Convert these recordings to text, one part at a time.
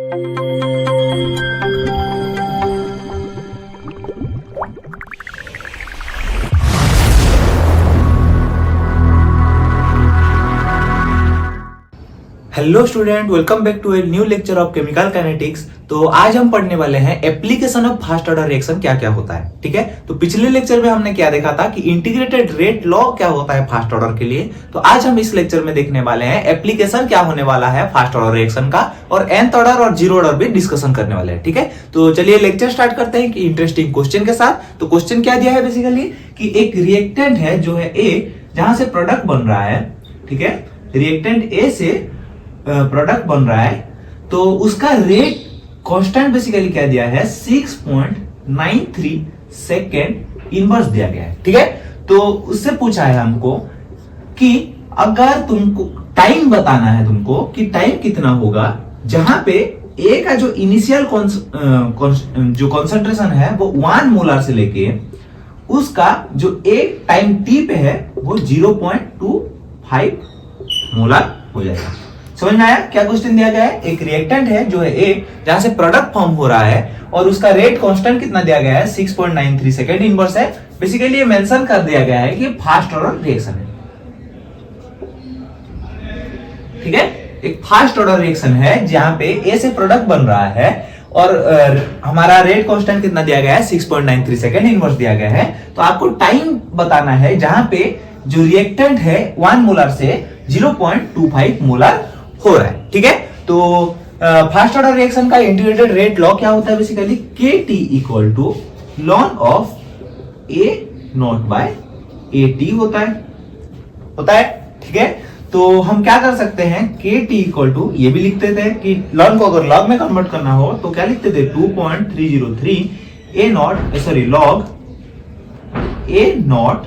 Hello student, welcome back to a new lecture of chemical kinetics. तो आज हम पढ़ने वाले हैं application of first order reaction क्या क्या होता है। ठीक है, तो पिछले लेक्चर में हमने क्या देखा था कि इंटीग्रेटेड रेट लॉ क्या होता है फास्ट ऑर्डर के लिए। तो आज हम इस लेक्चर में देखने वाले हैं एप्लीकेशन क्या होने वाला है फास्ट ऑर्डर रिएक्शन का, और nth ऑर्डर और जीरो ऑर्डर भी डिस्कशन करने वाले हैं। ठीक है, तो चलिए लेक्चर स्टार्ट करते हैं कि इंटरेस्टिंग क्वेश्चन के साथ। तो क्वेश्चन क्या दिया है बेसिकली कि एक रिएक्टेंट है जो है ए, जहां से प्रोडक्ट बन रहा है। ठीक है, रिएक्टेंट ए से प्रोडक्ट बन रहा है, तो उसका रेट कांस्टेंट बेसिकली क्या दिया है 6.93 सेकेंड इनवर्स दिया गया है। ठीक है, तो उससे पूछा है हमको कि अगर तुमको टाइम बताना है तुमको कि टाइम कितना होगा जहां पे ए का जो इनिशियल जो कॉन्सेंट्रेशन है वो 1 मोलर से लेके उसका जो एक टाइम टी पे है वो 0.25 मोलर हो जाएगा। समझ में आया क्या क्वेश्चन दिया गया है? एक रिएक्टेंट है जो है ए, जहां से प्रोडक्ट फॉर्म हो रहा है और उसका रेट कांस्टेंट कितना दिया गया है 6.93 सेकेंड इनवर्स है। बेसिकली ये मेंशन कर दिया गया है कि फास्ट ऑर्डर रिएक्शन है। ठीक है, एक फास्ट ऑर्डर रिएक्शन है जहां पे ए से प्रोडक्ट बन रहा है और हमारा रेट कांस्टेंट कितना दिया गया है 6.93 सेकेंड इनवर्स दिया गया है। तो आपको टाइम बताना है जहां पे जो रिएक्टेंट है 1 मोलर से 0.25 मोलर हो रहा है। ठीक है, तो फास्ट ऑर्डर रिएक्शन का इंटीग्रेटेड रेट लॉ क्या होता है basically KT equal to ln of A not by AT होता है। ठीक है, तो हम क्या कर सकते हैं KT इक्वल टू ये भी लिखते थे कि ln को अगर log में कन्वर्ट करना हो तो क्या लिखते थे 2.303 A not log A not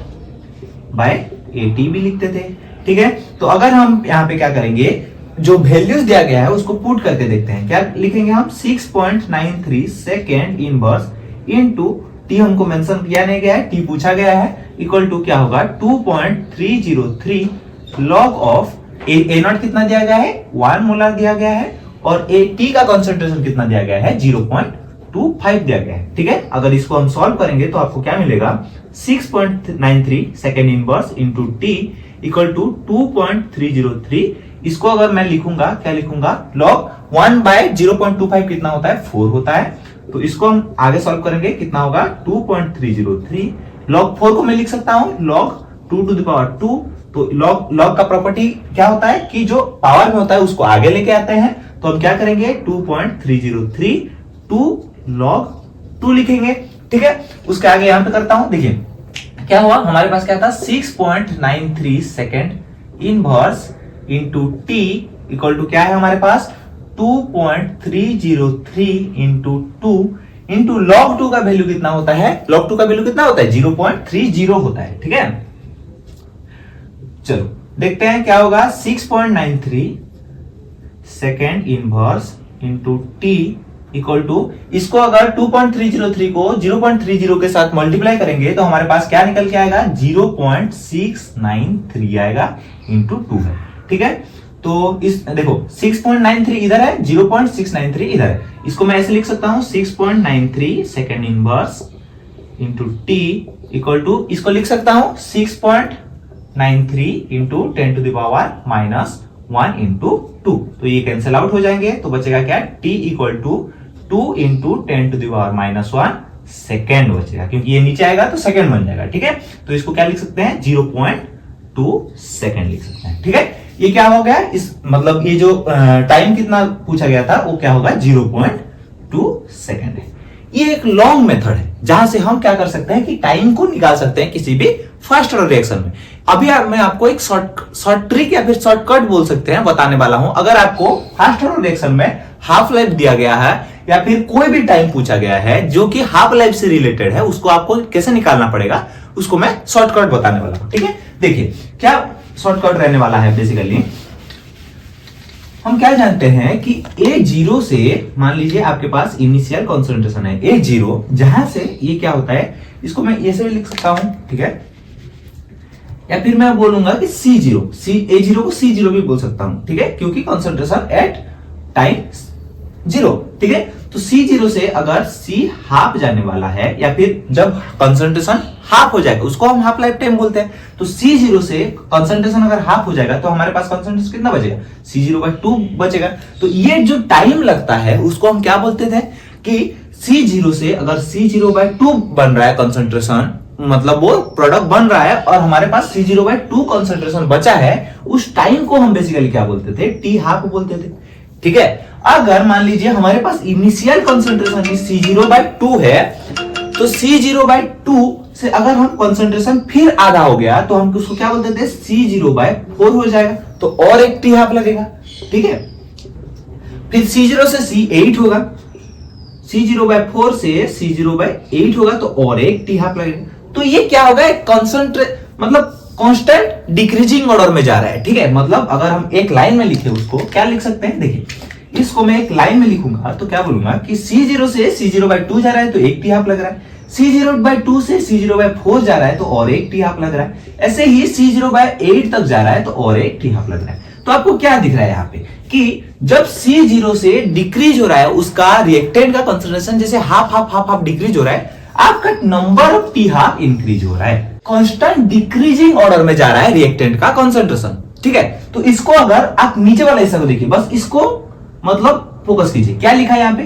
by AT भी लिखते थे। ठीक है, तो अगर हम यहाँ पे क्या करेंगे जो वैल्यूज दिया गया है उसको पुट करके देखते हैं। क्या लिखेंगे हम 6.93 सेकेंड इनवर्स इनटू टी हमको मेंशन किया नहीं गया है, टी पूछा गया है, इक्वल टू क्या होगा 2.303 लॉग ऑफ ए नॉट कितना दिया गया है 1 मोलर दिया गया है और ए टी का कंसंट्रेशन कितना दिया गया है 0.25 दिया गया है। ठीक है, अगर इसको हम सॉल्व करेंगे तो आपको क्या मिलेगा 6.93 second inverse into t equal to 2.303। इसको अगर मैं लिखूंगा क्या लिखूंगा log 1 बाय 0.25 कितना होता है 4 होता है। तो इसको हम आगे सॉल्व करेंगे कितना होगा 2.303 log 4 को मैं लिख सकता हूं log 2 टू द पावर 2। तो log का प्रॉपर्टी क्या होता है कि जो पावर में होता है उसको आगे लेके आते हैं। तो हम क्या करेंगे 2.303 2 log 2 लिखेंगे। ठीक है, उसके आगे यहां पे करता हूं, देखिए क्या हुआ हमारे पास क्या था 6.93 second inverse into t equal to क्या है हमारे पास 2.303 इंटू 2 इंटू log 2 का वैल्यू कितना होता है, log 2 का वैल्यू कितना होता है 0.30 होता है। ठीक है, चलो देखते हैं क्या होगा 6.93 second inverse into t equal to इसको अगर 2.303 को 0.30 के साथ मल्टीप्लाई करेंगे तो हमारे पास क्या निकल के आएगा 0.693 आएगा इंटू 2 है। ठीक है, तो इस देखो 6.93 इधर है 0.693 इधर है, इसको मैं ऐसे लिख सकता हूं 6.93 second inverse into t equal to इसको लिख सकता हूं 6.93 into 10 to the power -1 into 2। तो ये कैंसिल आउट हो जाएंगे, तो बचेगा क्या t equal to 2 into 10 to the power -1 second बचेगा, क्योंकि ये नीचे आएगा तो सेकेंड बन जाएगा। ठीक है, तो इसको क्या लिख सकते हैं 0.2 सेकेंड लिख सकते हैं। ठीक है, ये क्या हो गया इस मतलब ये जो टाइम कितना पूछा गया था वो क्या होगा 0.2 सेकेंड है। ये एक लॉन्ग मेथड है जहां से हम क्या कर सकते हैं कि टाइम को निकाल सकते हैं किसी भी फास्ट ऑर्डर रिएक्शन में। अभी मैं आपको एक शॉर्ट ट्रिक या फिर शॉर्टकट बोल सकते हैं बताने वाला हूं। अगर आपको फास्ट ऑर्डर रिएक्शन में हाफ लाइफ दिया गया है या फिर कोई भी टाइम पूछा गया है जो कि हाफ लाइफ से रिलेटेड है, उसको आपको कैसे निकालना पड़ेगा उसको मैं शॉर्टकट बताने वाला हूं। ठीक है, देखिए क्या शॉर्टकट रहने वाला है बेसिकली हम क्या जानते हैं कि A0 से मान लीजिए आपके पास इनिशियल कॉन्सेंट्रेशन है A0, जहां से ये क्या होता है इसको मैं ऐसे भी लिख सकता हूं। ठीक है, या फिर मैं बोलूंगा कि A0 को C0 भी बोल सकता हूं। ठीक है, क्योंकि कॉन्सेंट्रेशन एट टाइम जीरो। ठीक है, तो C0 से अगर C हाफ जाने वाला है या फिर जब कंसंट्रेशन हाफ हो जाएगा उसको हम हाफ लाइफ टाइम बोलते हैं। तो C0 से कंसंट्रेशन अगर हाफ हो जाएगा तो हमारे पास कंसंट्रेशन कितना बचेगा, C0/2 बचेगा। तो ये जो टाइम लगता है उसको हम क्या बोलते थे कि C0 से अगर C0/2 बन रहा है कंसंट्रेशन, मतलब वो प्रोडक्ट बन रहा है और हमारे पास C0/2 कंसंट्रेशन बचा है, उस टाइम को हम बेसिकली क्या बोलते थे, टी हाफ बोलते थे। ठीक है, अगर मान लीजिए हमारे पास इनिशियल कंसंट्रेशन C0/2 है, तो C0/2 से अगर हम कंसंट्रेशन फिर आधा हो गया तो हम उसको क्या बोलते थे, C0/4 हो जाएगा, तो और एक टी हाफ लगेगा। ठीक है, फिर C0 से C8 होगा, C0/4 से C0/8 होगा तो और एक टी हाफ लगेगा। तो ये क्या होगा, एक मतलब कांस्टेंट डिक्रीजिंग ऑर्डर में जा रहा है। ठीक है, मतलब अगर हम एक लाइन में लिखे उसको क्या लिख सकते हैं, देखिए इसको मैं एक लाइन में लिखूंगा तो क्या बोलूंगा कि C0 से C0/2 जा रहा है तो एक टी हाफ लग रहा है, C0/2 से C0/4 जा रहा है तो और एक टी हाफ लग रहा है, ऐसे ही C0/8 तक जा रहा है तो और एक टी हाफ लग रहा है। तो आपको क्या दिख रहा है यहाँ पे कि जब C0 से डिक्रीज हो रहा है उसका रिएक्टेंट का कंसंट्रेशन जैसे half half half half decrease हो रहा है, आपका number of T half increase हो रहा है। कांस्टेंट डिक्रीजिंग ऑर्डर में जा रहा है रिएक्टेंट का कंसंट्रेशन। ठीक है, तो इसको अगर आप नीचे वाला हिस्सा को देखिए, बस इसको मतलब फोकस कीजिए, क्या लिखा है यहाँ पे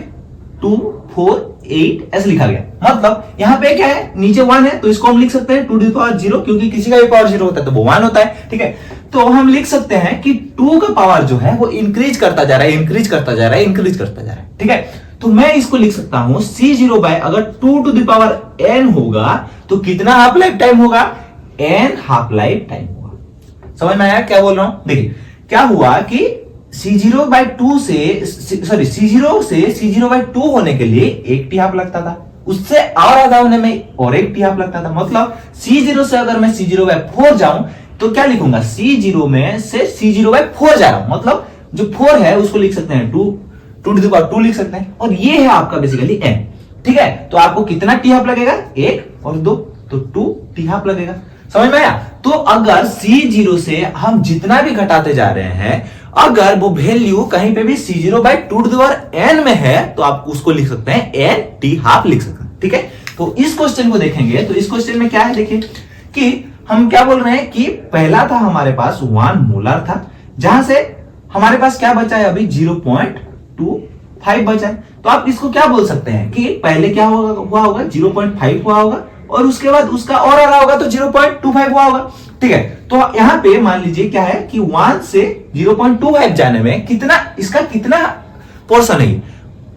2 4 8 ऐसे लिखा गया। मतलब यहाँ पे क्या है, नीचे 1 है तो इसको हम लिख सकते हैं 2⁻0, क्योंकि किसी का भी पावर 0 होता है तो वो 1 होता है। ठीक है, तो हम लिख सकते हैं कि 2 का पावर जो है वो इंक्रीज करता जा रहा है, इंक्रीज करता जा रहा है, इंक्रीज करता जा रहा है। ठीक है, तो मैं इसको लिख सकता हूं C0 अगर 2n होगा तो कितना हाफ लाइफ टाइम होगा, n हाफ लाइफ टाइम होगा। समझ में आया क्या बोल रहा हूं? देखिए क्या हुआ कि C0/2 से C0/2 होने के लिए एक टी हाफ लगता था, उससे और आधा होने में और एक टी हाफ लगता था। मतलब C0 से अगर मैं C0/4 जाऊं तो क्या लिखूंगा, C0 में से C0/4 जा रहा हूं, मतलब जो 4 है उसको लिख सकते हैं 2 लिख सकते हैं, और ये है आपका बेसिकली n। ठीक है, तो आपको कितना टी हाफ लगेगा, 1 और 2, तो 2 टी हाफ लगेगा। समझ में आया? तो अगर C0 से हम जितना भी घटाते जा रहे हैं, अगर वो वैल्यू कहीं पे भी C0/2n में है तो आप उसको लिख सकते हैं n टी हाफ लिख सकते हैं। ठीक है, तो इस क्वेश्चन को देखेंगे तो इस क्वेश्चन में क्या है, देखिए कि हम क्या बोल रहे हैं कि पहला था हमारे पास 1 मोलर था, जहां से हमारे पास क्या बचा है अभी 0.25 बचा है। तो आप इसको क्या बोल सकते हैं कि पहले क्या हुआ होगा 0.5 हुआ होगा और उसके बाद उसका और आ रहा होगा तो 0.25 हुआ होगा। ठीक है, तो यहाँ पे मान लीजिए क्या है कि 1 से 0.25 जाने में इसका कितना पोर्शन है,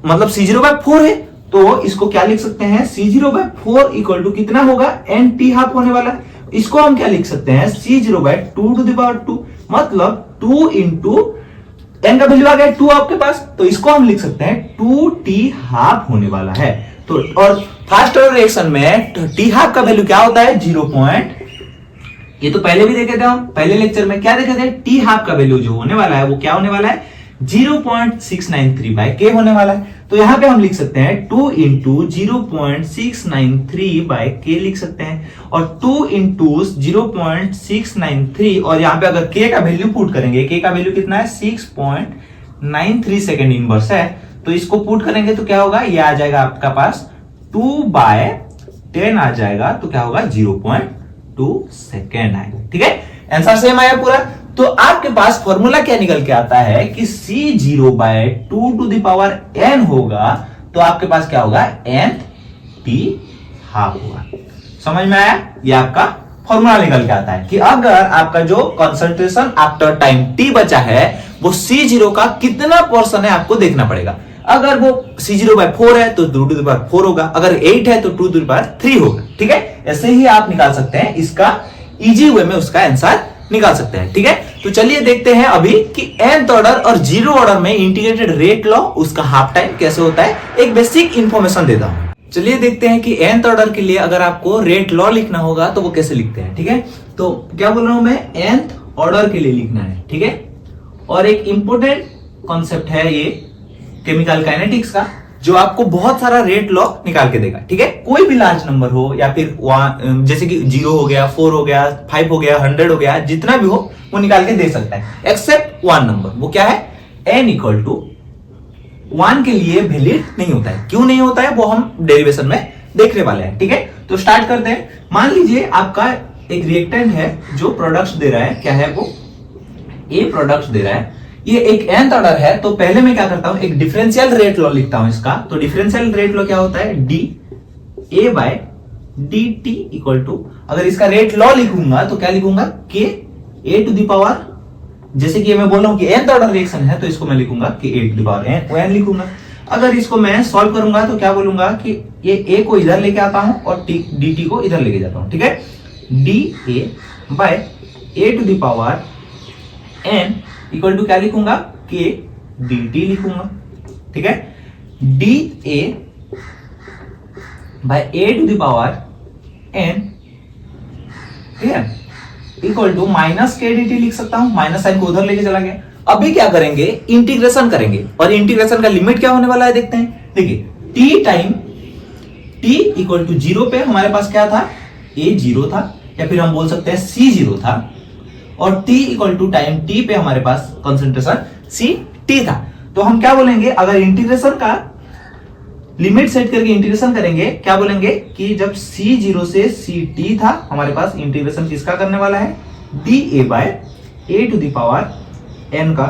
मतलब C0/4 है, तो इसको क्या लिख सकते हैं, C0/4 इक्वल टू कितना होगा, n टी हाफ होने वाला है। इसको हम क्या लिख सकते हैं, C0/2 मतलब 2 इंटू n का वैल्यू आ गया 2 आपके पास, तो इसको हम लिख सकते हैं 2 टी हाफ होने वाला है। तो और फर्स्ट ऑर्डर रिएक्शन में टी हाफ का वैल्यू क्या होता है 0. ये तो पहले भी देखे थे हम, पहले लेक्चर में क्या देखे थे, टी हाफ का वैल्यू जो होने वाला है वो क्या होने वाला है 0.693/k होने वाला है। तो यहां पे हम लिख सकते हैं 2 इंटू 0.693/k लिख सकते हैं, और 2 इंटू 0.693, और यहां पे अगर k का वैल्यू पुट करेंगे, k का वैल्यू कितना है 6.93 सेकेंड इनवर्स है, तो इसको पुट करेंगे तो क्या होगा, ये आ जाएगा आपका पास 2/10 आ जाएगा, तो क्या होगा 0.2 सेकेंड आएगा। ठीक है, आंसर सेम आया पूरा। तो आपके पास फॉर्मूला क्या निकल के आता है कि C0/2n होगा, तो आपके पास क्या होगा n टी हाफ होगा। समझ में आया? ये आपका फॉर्मूला निकल के आता है कि अगर आपका जो कंसंट्रेशन आफ्टर टाइम t बचा है वो C0 का कितना पोर्शन है आपको देखना पड़ेगा। अगर वो C0/4 है तो 2⁴ होगा, अगर 8 है तो 2⁵ होगा। ठीक है, ऐसे ही आप निकाल सकते हैं, इसका इजी वे में उसका आंसर निकाल सकते हैं। ठीक है, तो चलिए देखते हैं अभी कि nth ऑर्डर और 0 ऑर्डर में इंटीग्रेटेड रेट लॉ उसका हाफ टाइम कैसे होता है, एक बेसिक इंफॉर्मेशन देता हूं। चलिए देखते हैं कि nth ऑर्डर के लिए अगर आपको रेट लॉ लिखना होगा तो वो कैसे लिखते हैं। ठीक है, तो क्या बोल रहा हूं मैं, nth ऑर्डर के लिए लिखना है। ठीक है, और एक इंपॉर्टेंट कॉन्सेप्ट है ये केमिकल काइनेटिक्स का, जो आपको बहुत सारा रेट लॉ निकाल के देगा। ठीक है, कोई भी लार्ज नंबर हो या फिर जैसे कि 0 हो गया, 4 हो गया, 5 हो गया, 100 हो गया, जितना भी हो वो निकाल के दे सकता है, एक्सेप्ट 1 नंबर। वो क्या है, n इक्वल टू वन के लिए वैलिड नहीं होता है। क्यों नहीं होता है वो हम डेरिवेशन में देखने वाले हैं, ठीक है। तो स्टार्ट करते हैं। मान लीजिए आपका एक रिएक्टेंट है जो प्रोडक्ट्स दे रहा है, क्या है वो, ए प्रोडक्ट्स दे रहा है, ये एक nth ऑर्डर है। तो पहले मैं क्या करता हूं, एक डिफरेंशियल रेट लॉ लिखता हूं इसका। तो डिफरेंशियल रेट लॉ क्या होता है, d a by d t equal to, अगर इसका रेट लॉ लिखूंगा तो क्या लिखूंगा, के ए टू द पावर, जैसे कि मैं बोल रहा हूं कि nth ऑर्डर रिएक्शन है तो इसको मैं लिखूंगा कि ए टू द पावर n लिखूंगा। अगर इसको मैं सॉल्व करूंगा तो क्या बोलूंगा कि ये ए को इधर लेके आता हूं और डी टी को इधर लेके जाता हूं, ठीक है। D a by a to the power n equal to क्या लिखूंगा, के डी टी लिखूंगा, ठीक है। D a by a to the power n, ठीक है, equal to minus k d t लिख सकता हूं, माइनस साइन को उधर लेके चला गया। अभी क्या करेंगे, इंटीग्रेशन करेंगे, और इंटीग्रेशन का लिमिट क्या होने वाला है देखते हैं। देखिए t time t equal to 0 पे हमारे पास क्या था, a 0 था, या फिर हम बोल सकते हैं c 0 था, और t equal to time t पे हमारे पास कंसंट्रेशन c t था। तो हम क्या बोलेंगे, अगर इंटीग्रेशन का लिमिट सेट करके इंटीग्रेशन करेंगे, क्या बोलेंगे कि जब c 0 से c t था हमारे पास, इंटीग्रेशन किसका करने वाला है, d a by a to the power n का,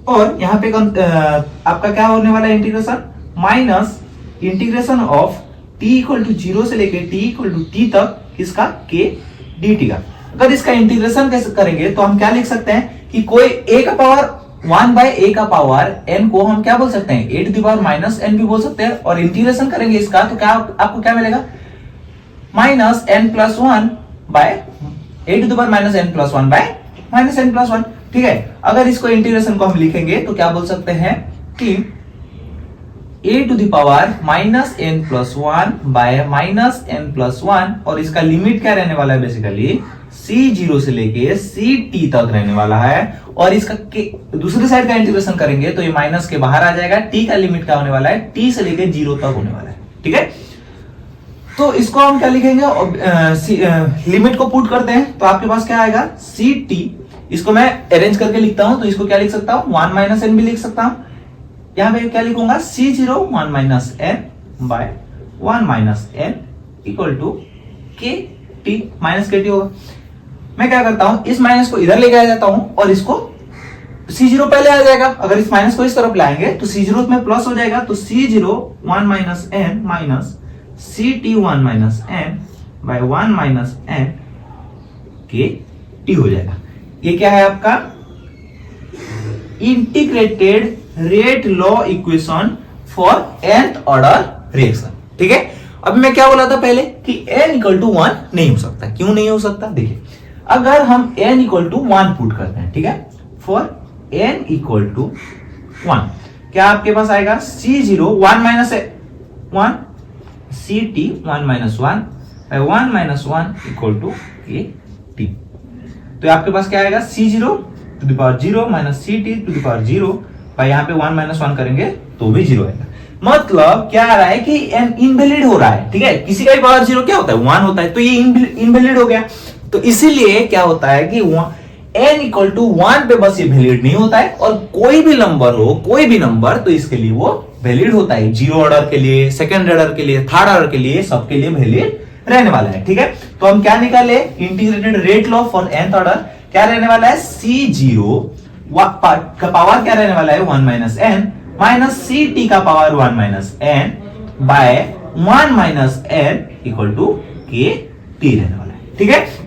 और यहाँ पे आपका क्या होने वाला है, integration minus integration of t equal to 0 से लेके t इक्वल टू t तक किसका, k dt का। अगर इसका इंटीग्रेशन कैसे करेंगे तो हम क्या लिख सकते हैं कि कोई a का पावर 1 बाय a का पावर n को हम क्या बोल सकते हैं, a to the power minus n भी बोल सकते हैं, और इंटीग्रेशन करेंगे इसका तो क्या आपको क्या मिलेगा, minus n plus 1 by a to the power minus n plus 1 by minus n plus 1, ठीक है। अगर इसको इंटीग्रेशन को हम लिखेंगे तो क्या बोल सकते हैं कि a to the power minus n plus 1 by minus n plus 1, और इसका लिमिट क्या रहने वाला है, बेसिकली c 0 से लेके c t तक रहने वाला है। और इसका दूसरी साइड का इंटीग्रेशन करेंगे तो ये माइनस के बाहर आ जाएगा, t का लिमिट क्या होने वाला है, t से लेके 0 तक होने वाला है, ठीक है। तो इसको हम क्या लिखेंगे, लिमिट को पुट करते हैं तो आपके पास क्या आएगा, c t, इसको मैं अरेंज करके लिखता हूं तो इसको क्या लिख सकता हूं, 1 माइनस n भी लिख सकता हूं। यहां पे क्या लिखूंगा, c0 1 minus n by 1 minus n equal to के टी, माइनस के टी होगा। मैं क्या करता हूं, इस माइनस को इधर लेके आ जाता हूं और इसको c0 पहले आ जाएगा, अगर इस माइनस को इस तरफ लाएंगे तो c0 में प्लस हो जाएगा, तो c0 1 minus n minus ct 1 minus n by 1 minus n t T हो जाएगा। ये क्या है आपका integrated rate law equation for nth order reaction, ठीक है। अभी मैं क्या बोला था पहले कि n इक्वल टू 1 नहीं हो सकता। क्यों नहीं हो सकता, देखिए अगर हम n इक्वल टू 1 पुट करते हैं, ठीक है, फॉर n इक्वल टू 1, क्या आपके पास आएगा, c0 1 minus 1 ct 1 minus 1 by 1 minus 1 equal to के टी। तो आपके पास क्या आएगा, c0 to the power 0 minus ct to the power 0 भाई, यहाँ पे 1 माइनस 1 करेंगे तो भी 0 आएगा। मतलब क्या आ रहा है कि n इनवैलिड हो रहा है, ठीक है। किसी का भी पावर 0 क्या होता है, 1 होता है, तो ये इनवैलिड हो गया। तो इसीलिए क्या होता है कि n इक्वल टू 1 पे बस ये वैलिड नहीं होता है, और कोई भी नंबर हो, कोई भी नंबर, तो इसके लिए वो वैलिड होता है। 0 ऑर्डर के लिए, सेकंड ऑर्डर के लिए, थर्ड ऑर्डर के लिए, सबके लिए वैलिड रहने वाला है, ठीक है। तो हम क्या निकाले, integrated rate law for nth order क्या रहने वाला है, c0 का पावर क्या रहने वाला है, 1 माइनस n माइनस ct का power 1 minus n by 1 minus n equal to के टी रहने वाला है, ठीक है।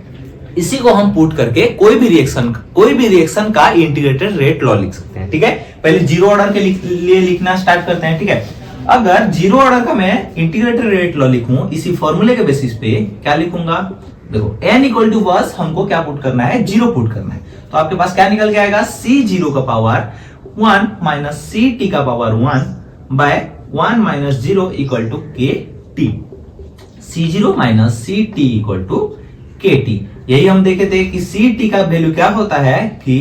इसी को हम पुट करके कोई भी रिएक्शन का इंटीग्रेटेड रेट लॉ लिख सकते हैं, ठीक है। पहले 0 ऑर्डर के लिए लिखना स्टार्ट करते हैं, ठीक है। अगर 0 ऑर्डर का मैं इंटीग्रेटेड रेट लॉ लिखूं इसी फॉर्मूले के बेसिस पे, क्या लिखूंगा, देखो n इक्वल टू बस हमको क्या पुट करना है, 0 पुट करना है। तो आपके पास क्या निकल के आएगा, c0 का पावर 1 माइनस ct का power 1 by 1 minus 0 equal to के T. c0 minus ct equal to के टी। यही हम देखे थे कि ct का वैल्यू क्या होता है कि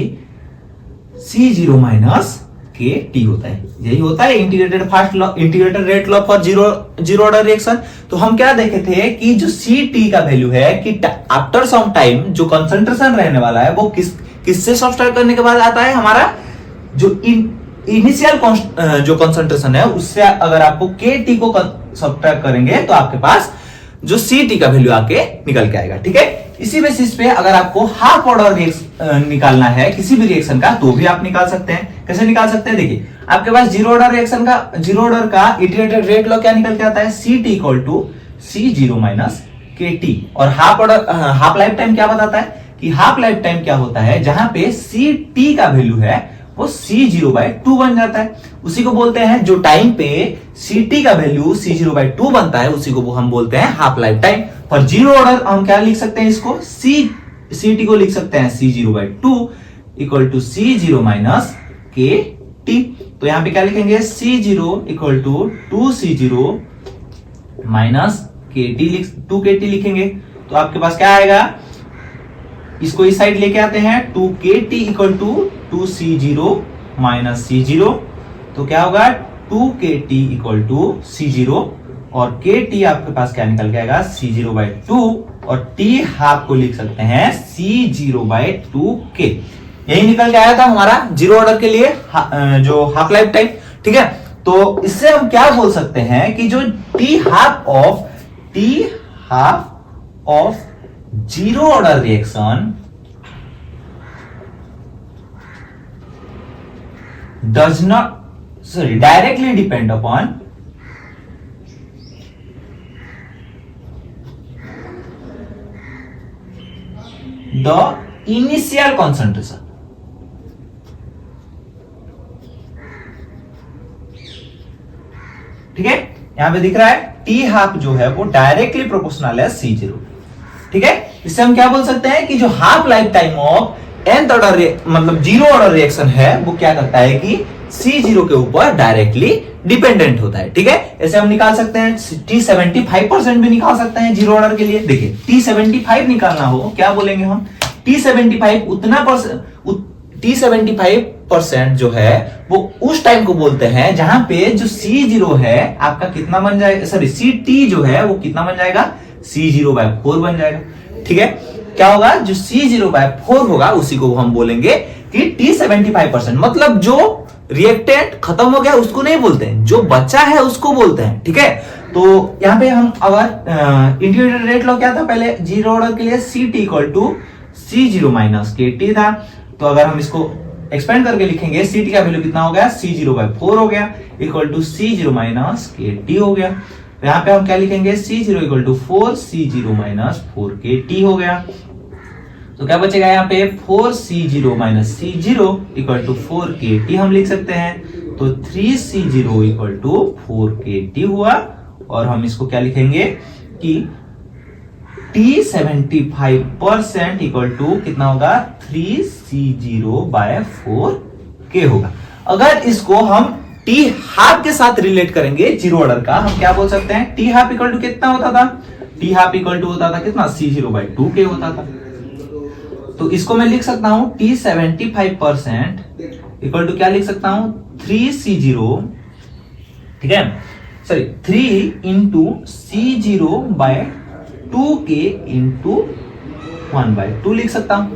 c0 माइनस के टी होता है। यही होता है integrated rate law for zero order reaction. तो हम क्या देखे थे कि जो ct का वैल्यू है कि आफ्टर सम टाइम जो कंसंट्रेशन रहने वाला है वो किससे सब्सट्रैक्ट करने के बाद आता है, हमारा जो इनिशियल जो कंसंट्रेशन है उससे अगर आपको के को सब्ट्रैक्ट करेंगे तो आपके पास जो सी टी का वैल्यू आके निकल के आएगा। ठीक है, इसी बेसिस पे अगर आपको हाफ ऑर्डर निकालना है किसी भी रिएक्शन का तो भी आप निकाल सकते हैं। कैसे निकाल सकते हैं, देखिए आपके पास जीरो ऑर्डर का इटरेटेड रेट लॉ क्या निकल के आता है, c t equal to C zero minus के टी। और हाफ लाइफ टाइम क्या बताता है कि हाफ लाइफ टाइम क्या होता है, जहां पे सी टी का वैल्यू है वो सी जीरो बाई टू बन जाता है। उसी को बोलते हैं जो टाइम पे सी टी का value c zero by two बनता है उसी को वो हम बोलते हैं हाफ लाइफ टाइम। और जीरो ऑर्डर हम क्या लिख सकते हैं, इसको सी टी को लिख सकते हैं C zero by two equal to C zero minus के टी। तो यहां पे क्या लिखेंगे, C zero equal to two C zero minus के टी, टू के टी लिखेंगे। तो आपके पास क्या आएगा, इसको इस साइड लेके आते हैं, टू के t equal to two C zero minus C zero. तो क्या होगा, टू के t equal to C zero और के टी आपके पास क्या निकल के आएगा, सी जीरो बाई टू और टी हाफ को लिख सकते हैं सी जीरो बाई टू के। यही निकल के आया था हमारा जीरो ऑर्डर के लिए जो हाफ लाइफ टाइम। ठीक है, तो इससे हम क्या बोल सकते हैं कि जो T half of zero order reaction does not directly depend upon the initial concentration। ठीक है, यहां पे दिख रहा है टी हाफ जो है वो डायरेक्टली प्रोपोर्शनल है सी जीरो। ठीक है, इससे हम क्या बोल सकते हैं कि जो half life time of nth order मतलब जीरो ऑर्डर रिएक्शन है वो क्या करता है कि सी जीरो के ऊपर डायरेक्टली डिपेंडेंट होता है। ठीक है, ऐसे हम निकाल सकते हैं टी 75% भी निकाल सकते हैं जीरो ऑर्डर के लिए। देखिए टी 75 निकालना हो क्या बोलेंगे हम, टी 75% जो है वो उस टाइम को बोलते हैं जहां पे जो सी जीरो है आपका कितना बन जाएगा, सॉरी सी टी जो है वो कितना बन जाएगा, सी जीरो बाय फोर बन जाएगा। ठीक है, क्या होगा, जो सी जीरो बाय फोर होगा उसी को हम बोलेंगे कि टी 75%, मतलब जो रिएक्टेंट खत्म हो गया उसको नहीं बोलते हैं, जो बचा है उसको बोलते हैं। ठीक है, तो यहां पे हम अगर इंटीग्रेटेड रेट लॉ क्या था पहले जीरो ऑर्डर के लिए, c t equal to C zero minus के टी था। तो अगर हम इसको एक्सपेंड करके लिखेंगे सी टी का वैल्यू कितना हो गया, सी जीरो बाय फोर हो गया equal to C zero minus के टी हो गया। तो यहां पे हम क्या लिखेंगे, C zero equal to four C zero minus four K T हो गया। तो क्या बचेगा यहाँ पे, four C zero minus C zero equal to four K T हम लिख सकते हैं। तो three C zero equal to four K T हुआ। और हम इसको क्या लिखेंगे कि टी 75% इक्वल टू कितना होगा, three C zero by four के होगा। अगर इसको हम टी हाफ के साथ रिलेट करेंगे जीरो ऑर्डर का, हम क्या बोल सकते हैं, टी हाफ इक्वल टू कितना होता था, टी हाफ इक्वल टू होता था कितना, सी जीरो बाई टू के होता था। तो इसको मैं लिख सकता हूं टी 75% इक्वल टू क्या लिख सकता हूं, थ्री सी जीरो, ठीक है, sorry three into C zero by two के इंटू वन बाय टू लिख सकता हूं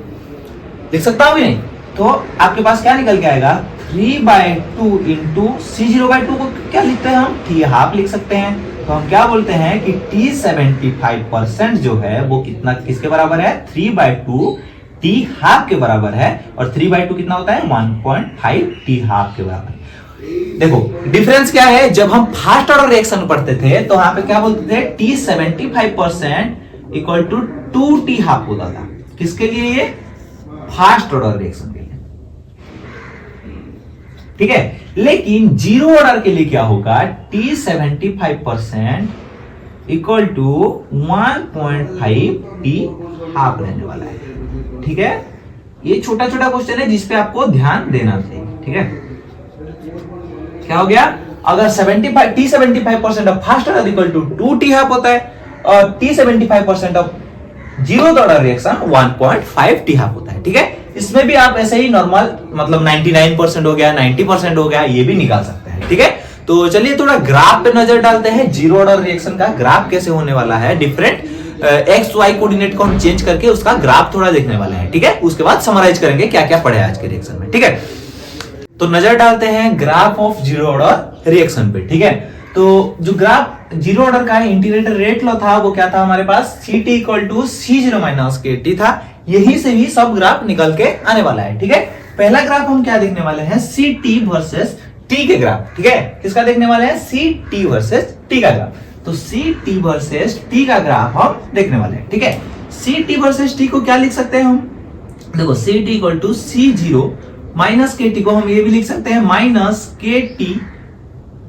कि नहीं। तो आपके पास क्या निकल के आएगा, three by two into C zero by two को क्या लिखते हैं हम, टी हाफ लिख सकते हैं। तो हम क्या बोलते हैं कि टी 75% जो है वो कितना किसके बराबर है, three by to T half के बराबर है। और थ्री बाय टू कितना होता है, 1.5 टी हाफ के बराबर। देखो डिफरेंस क्या है, जब हम फास्ट ऑर्डर रिएक्शन पढ़ते थे तो यहाँ पे क्या बोलते थे, T 75% equal to two T half होता था। किसके लिए, ये फास्ट ऑर्डर रिएक्शन के लिए। ठीक है, लेकिन जीरो ऑर्डर के लिए क्या होगा, T 75% equal to 1.5 T half रहने वाला है। ठीक है, ये छोटा छोटा क्वेश्चन है जिसपे आपको ध्यान देना चाहिए। ठीक है, क्या हो गया, अगर 75% of first order equal to 2 T half होता है और T 75% of zero order reaction 1.5 T half होता है। ठीक है, इसमें भी आप ऐसे ही नॉर्मल मतलब 99% हो गया, 90% हो गया, ये भी निकाल सकते हैं। ठीक है, तो चलिए थोड़ा ग्राफ पे नजर डालते हैं। जीरो ऑर्डर रिएक्शन का ग्राफ कैसे होने वाला है, डिफरेंट एक्स वाई कोऑर्डिनेट को हम चेंज करके उसका ग्राफ थोड़ा देखने वाले हैं। ठीक है, उसके बाद समराइज करेंगे क्या क्या पढ़े आज के रिएक्शन में। ठीक है, तो नजर डालते हैं graph of zero order reaction पे, ठीक है। तो जो ग्राफ जीरो ऑर्डर का इंटीग्रेटेड रेट लॉ था वो क्या था हमारे पास, Ct equal to C0 minus Kt था। यही से भी सब ग्राफ निकल के आने वाला है, ठीक है। पहला ग्राफ हम क्या देखने वाले हैं, Ct वर्सेस T के ग्राफ, ठीक है। किसका देखने वाले हैं, Ct वर्सेस T का ग्राफ। तो Ct वर्सेस T का ग्राफ हम देखने वाले हैं, ठीक है। Ct वर्सेस T को क्या लिख सकते हैं हम, देखो Ct equal to C0 minus Kt को हम ये भी लिख सकते हैं माइनस Kt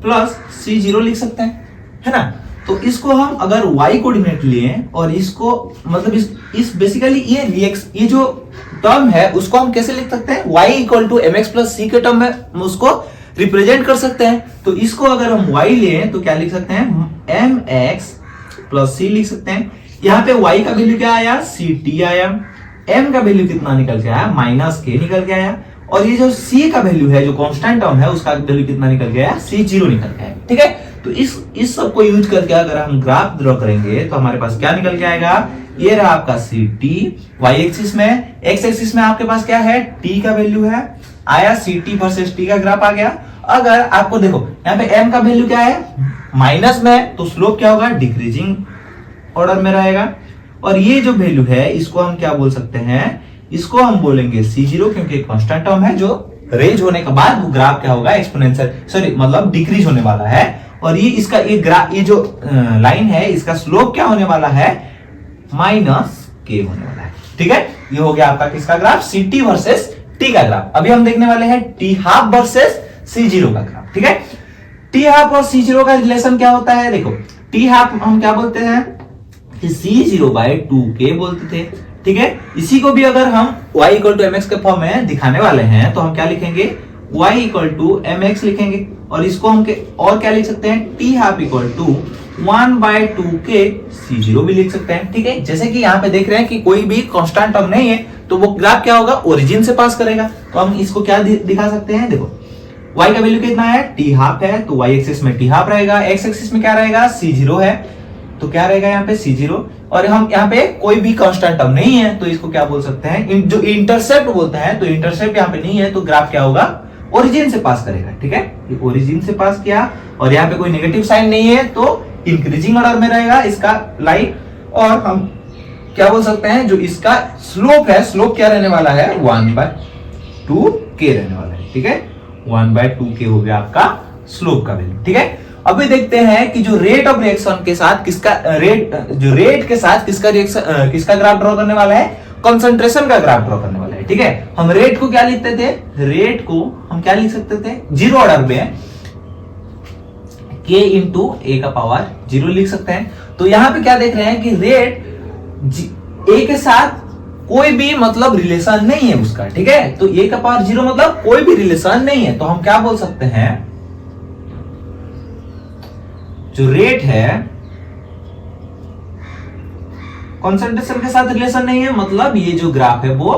प्लस C0 लिख सकते हैं, है ना। तो इसको हम अगर y कोऑर्डिनेट लिए और इसको मतलब इस बेसिकली ये जो टर्म है उसको हम कैसे लिख सकते हैं, y equal to mx plus c के टर्म में उसको रिप्रेजेंट कर सकते हैं। तो इसको अगर हम y लें तो क्या लिख सकते हैं, mx प्लस c लिख सकते हैं। यहाँ पे y का वैल्यू क्या आया, ct आया, m का वैल्यू कितना निकल के आया, माइनस k निकल के आया, और ये जो c का वैल्यू है जो कांस्टेंट टर्म है उसका वैल्यू कितना निकल गया, C0 निकल के आया, ठीक है। तो इस सब को यूज करके अगर हम ग्राफ ड्रॉ करेंगे तो हमारे पास क्या निकल के आएगा, ये रहा आपका Ct, y एक्सिस में, x एक्सिस में आपके पास क्या है, t का वैल्यू है, आया Ct वर्सेस t का ग्राफ आ गया। अगर आपको देखो यहाँ पे m का वैल्यू क्या है, माइनस में, तो स्लोप क्या होगा, डिक्रीजिंग ऑर्डर में रहेगा। और ये जो वैल्यू है इसको हम क्या बोल सकते हैं, इसको हम बोलेंगे C0, क्योंकि कांस्टेंट टर्म है जो रेंज होने के बाद वो ग्राफ क्या होगा, एक्सपोनेंशियल सॉरी मतलब डिक्रीज होने वाला है। और ये इसका ये जो लाइन है इसका स्लोप क्या होने वाला है, माइनस k होने वाला है, ठीक है। ये हो गया आपका किसका ग्राफ, Ct वर्सेस t का ग्राफ। अभी हम देखने वाले हैं t हाफ वर्सेस C0 का ग्राफ, ठीक है। t हाफ और C0 का रिलेशन क्या होता है, देखो t हाफ हम क्या बोलते हैं कि C0/2k बोलते थे, ठीक है। इसी को भी अगर हम y इक्वल टू mx के फॉर्म में दिखाने वाले हैं तो हम क्या लिखेंगे, y इक्वल टू mx लिखेंगे। और इसको हम और क्या लिख सकते हैं, t half equal to 1/2k C0 भी लिख सकते हैं, ठीक है। जैसे कि यहाँ पे देख रहे हैं कि कोई भी कांस्टेंट टर्म नहीं है तो वो ग्राफ क्या होगा, ओरिजिन से पास करेगा। तो हम इसको क्या दिखा सकते हैं, देखो y का वैल्यू कितना है, t हाफ है, तो y एक्सिस में t हाफ रहेगा, x एक्सिस में क्या रहेगा, C0 है, तो क्या रहेगा यहाँ पे C0। और हम यहाँ पे कोई भी कांस्टेंट टर्म नहीं है तो इसको क्या बोल सकते हैं, जो इंटरसेप्ट बोलते हैं, तो इंटरसेप्ट यहाँ पे नहीं है तो ग्राफ क्या होगा, ओरिजिन से पास करेगा, ठीक है। ये ओरिजिन से पास किया और यहाँ पे कोई नेगेटिव साइन नहीं है तो इंक्रीजिंग ऑर्डर में रहेगा इसका लाइन। और हम क्या बोल सकते हैं, जो इसका स्लोप है, स्लोप क्या रहने वाला है, 1/2k रहने वाला है, ठीक है। 1/2k हो गया आपका स्लोप का वैल्यू, ठीक है। अभी देखते हैं कि जो रेट ऑफ रिएक्शन के साथ रेट के साथ किसका ग्राफ ड्रॉ करने वाला है, कंसंट्रेशन का ग्राफ ड्रॉ करने वाला है, ठीक है। हम रेट को क्या लिखते थे, रेट को हम क्या लिख सकते थे, जीरो ऑर्डर में k इंटू a का पावर 0 लिख सकते हैं। तो यहां पे क्या देख रहे हैं कि रेट a के साथ कोई भी मतलब रिलेशन नहीं है उसका, ठीक है। तो a का पावर 0 मतलब कोई भी रिलेशन नहीं है, तो हम क्या बोल सकते हैं, जो रेट है कंसंट्रेशन के साथ रिलेशन नहीं है, मतलब ये जो ग्राफ है वो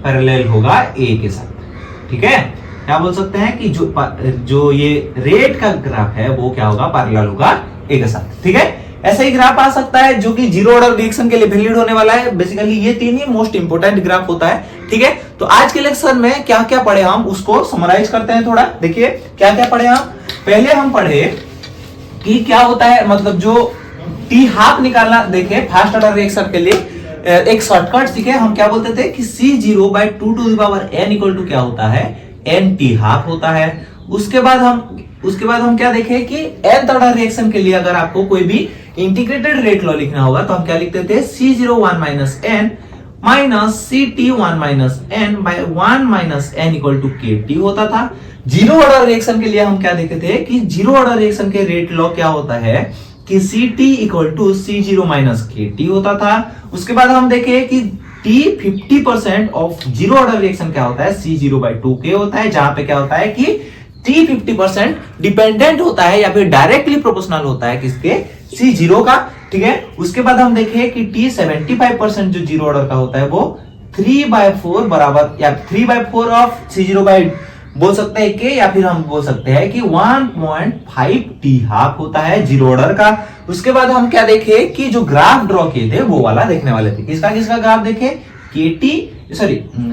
पैरेलल होगा a के साथ, ठीक है। क्या बोल सकते हैं कि जो ये रेट का ग्राफ है वो क्या होगा, पैरेलल होगा a के साथ, ठीक है। ऐसा ही ग्राफ आ सकता है जो कि जीरो ऑर्डर रिएक्शन के लिए वैलिड होने वाला है। बेसिकली ये तीन ही मोस्ट इंपोर्टेंट ग्राफ होता है, ठीक है। तो आज के लेक्चर में क्या क्या पढ़े हम उसको समराइज करते हैं थोड़ा। देखिए क्या क्या पढ़े हम, पहले हम पढ़े कि क्या होता है, मतलब जो टी हाफ निकालना, देखे फर्स्ट ऑर्डर रिएक्शन के लिए एक शॉर्टकट सीखे। हम क्या बोलते थे कि C0/2 to the power n equal to क्या होता है, n t हाफ होता है। उसके बाद हम क्या देखे कि nth ऑर्डर रिएक्शन के लिए अगर आपको कोई भी इंटीग्रेटेड रेट लॉ लिखना होगा तो हम क्या लिखते थे, C01 - n minus CT1 - n by 1 - n equal to KT होता था। जीरो ऑर्डर रिएक्शन के लिए हम क्या देखे थे कि जीरो ऑर्डर रिएक्शन के रेट लॉ क्या होता है कि CT equal to C0 - KT होता था। उसके बाद हम देखे कि T 50% of zero order reaction क्या होता है, C0/2k होता है, जहां पे क्या होता है कि T 50% डिपेंडेंट होता है या फिर डायरेक्टली प्रोपोर्शनल होता है किसके, C0 का, ठीक है। उसके बाद हम देखे कि T 75% जो जीरो ऑर्डर का होता है वो 3/4 बराबर या 3/4 ऑफ C0 बोल सकते हैं कि, या फिर हम बोल सकते हैं कि 1.5 T हाफ होता है जीरो ऑर्डर का। उसके बाद हम क्या देखे कि जो ग्राफ ड्रॉ किए थे वो वाला देखने वाले थे। किसका ग्राफ देखे,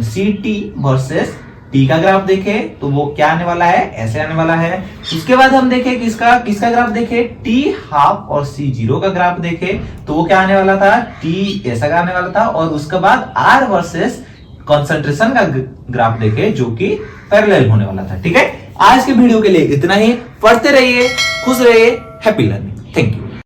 CT वर्सेस टी का ग्राफ देखे तो वो क्या आने वाला है, ऐसे आने वाला है। उसके बाद हम देखे किसका ग्राफ देखे, टी हाफ और सी जीरो का ग्राफ देखे तो वो क्या आने वाला था, टी ऐसा का आने वाला था। और उसके बाद आर वर्सेस कॉन्सेंट्रेशन का ग्राफ देखे जो कि पैरेलल होने वाला था। ठीक है, आज के वीडियो के लिए इतना ही। पढ़ते रहिए, खुश रहिए, हैप्पी लर्निंग। Thank you.